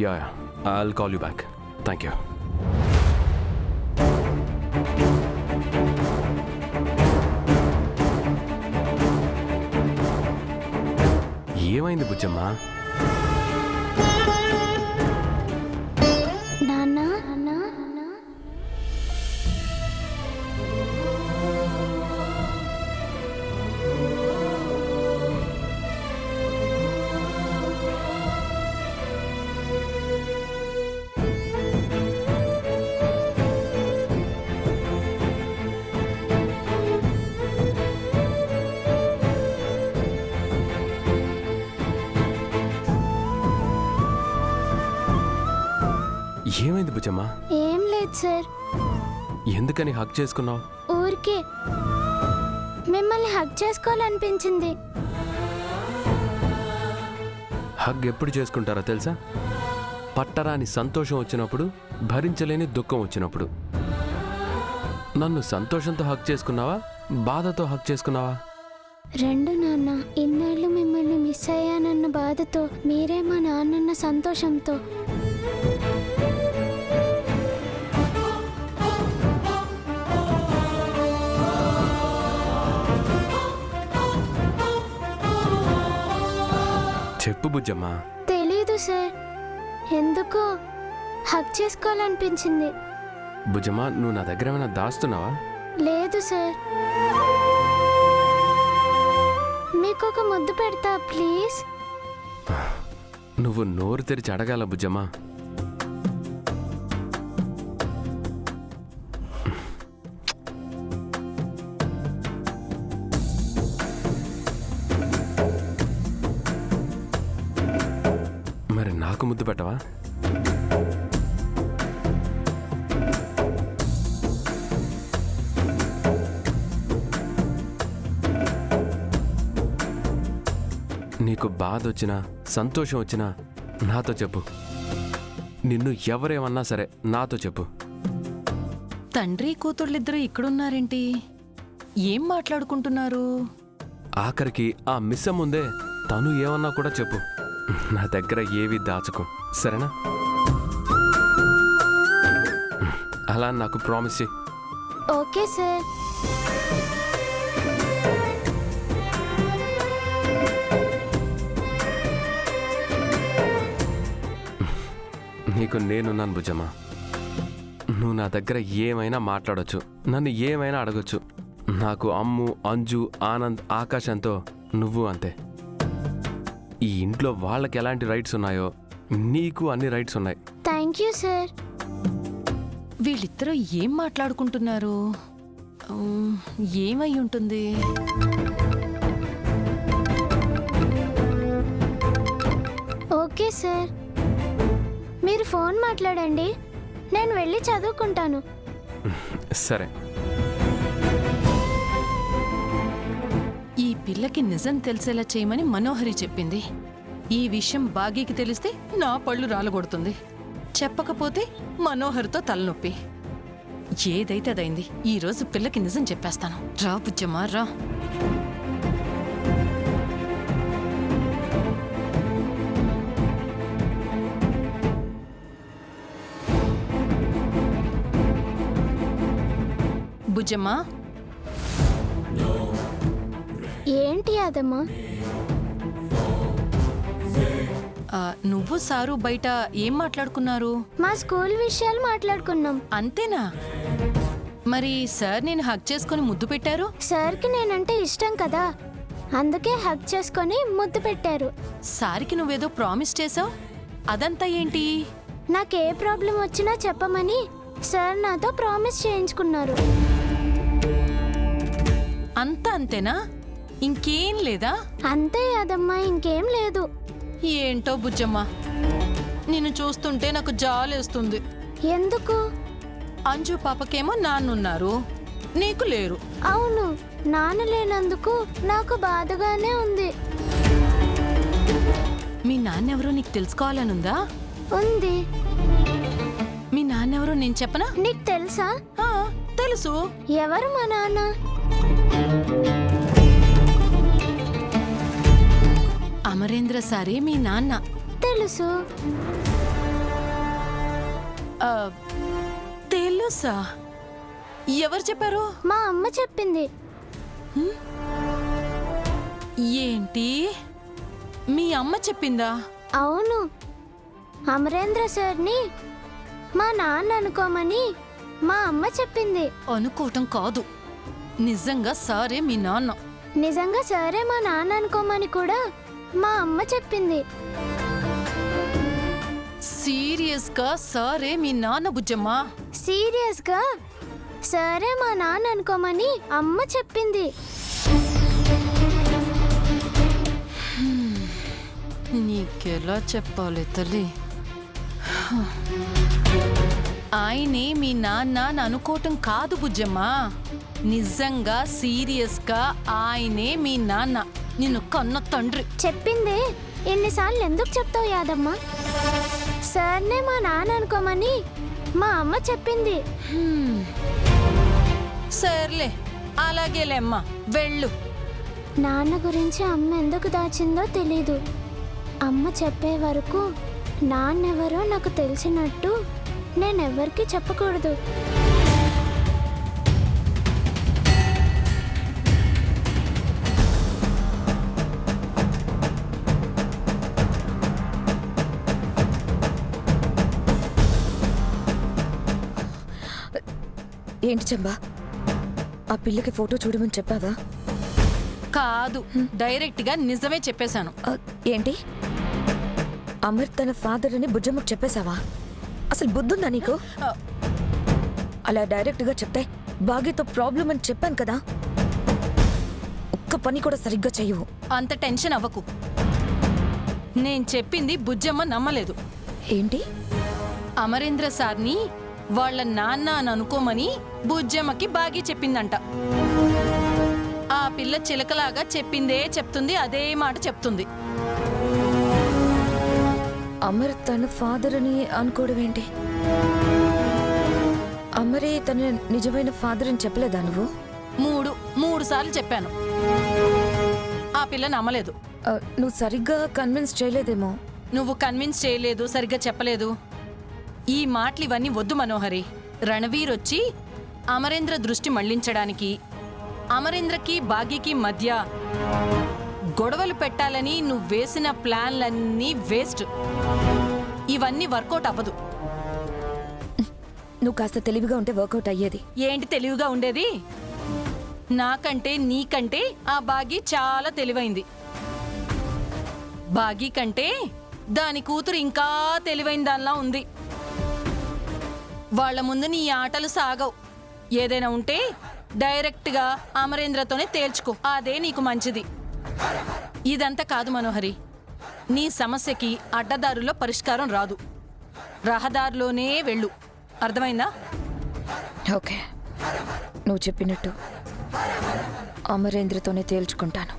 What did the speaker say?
Yeah I'll call you back. Thank you. ఏమైంది బుజ్జమ్మ? ఏమైంది బుజ్జమ్మ? ఏం లేదు సార్. ఎందుకని హగ్ చేసుకున్నావు? ఊరికే మిమ్మల్ని హగ్ చేసుకోవాలనిపించింది. హగ్ ఎప్పుడు చేసుకుంటారో తెలుసా? పట్టరాని సంతోషం వచ్చినప్పుడు, భరించలేని దుఃఖం వచ్చినప్పుడు. నన్ను సంతోషంతో హగ్ చేసుకున్నావా, బాధతో హగ్ చేసుకున్నావా? రెండు నాన్న. ఇన్నాళ్ళు మిమ్మల్ని మిస్ అయ్యానన్న బాధతో, మీరే మా నాన్నన్న సంతోషంతో. చెప్పు బుజ్జమ్మ. తెలీదు సార్, ఎందుకో హగ్ చేసుకోవాలనిపించింది. బుజ్జమ్మ, నువ్వు నా దగ్గర ఏమైనా దాస్తున్నావా? లేదు సార్. మీకు ఒక ముద్దు పెడతా ప్లీజ్. నువ్వు నోరు తెరిచి అడగాల బుజ్జమ్మ. మరి నాకు ముద్దు పెట్టవా? నీకు బాధ వచ్చినా, సంతోషం వచ్చినా నాతో చెప్పు. నిన్ను ఎవరేమన్నా సరే నాతో చెప్పు. తండ్రి కూతుళ్ళిద్దరూ ఇక్కడున్నారేంటి? ఏం మాట్లాడుకుంటున్నారు? ఆఖరికి ఆ మిస్స ముందే తను ఏమన్నా కూడా చెప్పు. నా దగ్గర ఏవి దాచకు, సరేనా? అలా నాకు ప్రామిస్ చెయ్యి. Okay sir. నీకు నేనున్నాను బుజ్జమ్మ. నువ్వు నా దగ్గర ఏమైనా మాట్లాడొచ్చు, నన్ను ఏమైనా అడగొచ్చు. నాకు అమ్ము, అంజు, ఆనంద్, ఆకాశంతో నువ్వు అంతే. ఈ ఇంట్లో వాళ్ళకి ఎలాంటి రైట్స్ ఉన్నాయో నీకు అన్ని రైట్స్ ఉన్నాయి. Thank you sir. వీళ్ళిద్దరూ ఏం మాట్లాడుకుంటున్నారు? ఏమై ఉంటుంది? ఓకే సార్, మీరు ఫోన్ మాట్లాడండి, నేను వెళ్ళి చదువుకుంటాను. సరే. ఈ పిల్లకి నిజం తెలిసేలా చేయమని మనోహరి చెప్పింది. ఈ విషయం బాగీకి తెలిస్తే నా పళ్ళు రాలగొడుతుంది. చెప్పకపోతే మనోహర్తో తలనొప్పి. ఏదైతే అదైంది. ఈరోజు పిల్లకి నిజం చెప్పేస్తాను. రా బుజ్జమ్మా రా. బుజ్జమ్మా. ఏంటి అదమ్మా? నువ్వు సారు బయట ఏం మాట్లాడుకున్నారు? మా స్కూల్ విషయాలు మాట్లాడుకున్నాం. అంతేనా? మరి సార్ నేను హగ్ చేసుకొని ముద్దు పెట్టారు? సార్కి నేనంటే ఇష్టం కదా, అందుకే హగ్ చేసుకొని ముద్దు పెట్టారు. సార్కి నువ్వేదో ప్రామిస్ చేసావు, అదంతా ఏంటి? నాకే ప్రాబ్లం వచ్చినా చెప్పమని సార్ నాతో ప్రామిస్ చేయించుకున్నారు. అంతా అంతేనా? ఇంకేం లేదా? అంతే అదమ్మా, ఇంకేం లేదు. ఏంటో బుజ్జమ్మ, నిన్ను చూస్తుంటే నాకు జాలేస్తుంది. ఎందుకు? అంజు పాపకేమో నాన్నున్నారు, నీకు లేరు. అవును, నాన్న లేనందుకు నాకు బాధగానే ఉంది. మీ నాన్నెవరో నీకు తెలుసుకోవాలనుందా? ఉంది. మీ నాన్నెవరో నేను చెప్పనా? నీకు తెలుసా? తెలుసు. ఎవరు మా నాన్న? అమరేంద్ర సారే మీ నాన్న. తెలుసు. న్యూసా? ఎవరు చెప్పారు? మా అమ్మ చెప్పింది. ఏంటి, మీ అమ్మ చెప్పిందా? అవును, అమరేంద్ర సార్ని మా నాన్న అనుకోమని మా అమ్మ చెప్పింది. అనుకోవటం కాదు, నిజంగా సారే మీ నాన్న. నిజంగా సరే మా నాన్న అనుకోమని కూడా మా అమ్మ చెప్పింది. సీరియస్గా సారే మీ నాన్న బుజ్జమ్మా? సీరియస్గా సరే మా నాన్న అనుకోమని అమ్మ చెప్పింది. నీకెలా చెప్పాలి తల్లి? ఆయనే మీ నాన్న అని అనుకోవటం కాదు బుజ్జమ్మా, నిజంగా సీరియస్గా ఆయనే మీ నాన్న, నిన్ను కన్న తండ్రి. చెప్పింది ఎన్నిసార్లు ఎందుకు చెప్తావు యాదమ్మ? సర్నే మా నాన్న అనుకోమని మా అమ్మ చెప్పింది. సర్లే, అలాగేలే అమ్మా, వెళ్ళు. నాన్న గురించి అమ్మ ఎందుకు దాచిందో తెలీదు. అమ్మ చెప్పే వరకు నాన్నెవరో నాకు తెలిసినట్టు నేనెవ్వరికీ చెప్పకూడదు. ఏంటి చంబా, ఆ పిల్లకి ఫోటో చూడమని చెప్పావా? కాదు, డైరెక్ట్గా నిజమే చెప్పేశాను. ఏంటి, అమర్ తన ఫాదర్ అని బుజ్జమ్మకు చెప్పేశావా? అసలు బుద్ధుందా నీకు? అలా డైరెక్ట్గా చెప్తే బాగీతో ప్రాబ్లం అని చెప్పాను కదా. ఒక్క పని కూడా సరిగ్గా చెయ్యవు. అంత టెన్షన్ అవ్వకు, నేను చెప్పింది బుజ్జమ్మ నమ్మలేదు. ఏంటి? అమరేంద్ర సార్ని వాళ్ళ నాన్న అని అనుకోమని బుజ్జమ్మకి బాగి చెప్పిందంట. ఆ పిల్ల చిలకలాగా చెప్పిందే చెప్తుంది, అదే మాట చెప్తుంది. అమర్ తన ఫాదర్ అని అనుకోవడం ఏంటి? అమరే తన నిజమైన ఫాదర్ అని చెప్పలేదా నువ్వు? మూడు సార్లు చెప్పాను, ఆ పిల్ల నమ్మలేదు. నువ్వు సరిగ్గా కన్విన్స్ చేయలేదేమో. నువ్వు కన్విన్స్ చేయలేదు, సరిగ్గా చెప్పలేదు. ఈ మాటలు ఇవన్నీ వద్దు మనోహరి. రణవీర్ వచ్చి అమరేంద్ర దృష్టి మళ్లించడానికి, అమరేంద్రకి బాగీకి మధ్య గొడవలు పెట్టాలని నువ్వు వేసిన ప్లాన్లన్నీ వేస్ట్. ఇవన్నీ వర్కౌట్ అవ్వదు. నువ్వు కాస్త తెలివిగా ఉంటే వర్కౌట్ అయ్యేది. ఏంటి తెలివిగా ఉండేది? నాకంటే నీకంటే ఆ బాగీ చాలా తెలివైంది. బాగీ కంటే దాని కూతురు ఇంకా తెలివైన దానిలా ఉంది. వాళ్ళ ముందు నీ ఆటలు సాగవు. ఏదైనా ఉంటే డైరెక్ట్గా అమరేంద్రతోనే తేల్చుకో, అదే నీకు మంచిది. ఇదంతా కాదు మనోహరి, నీ సమస్యకి అడ్డదారుల్లో పరిష్కారం రాదు, రహదారిలోనే వెళ్ళు. అర్థమైందా? ఓకే, నువ్వు చెప్పినట్టు అమరేంద్రతోనే తేల్చుకుంటాను.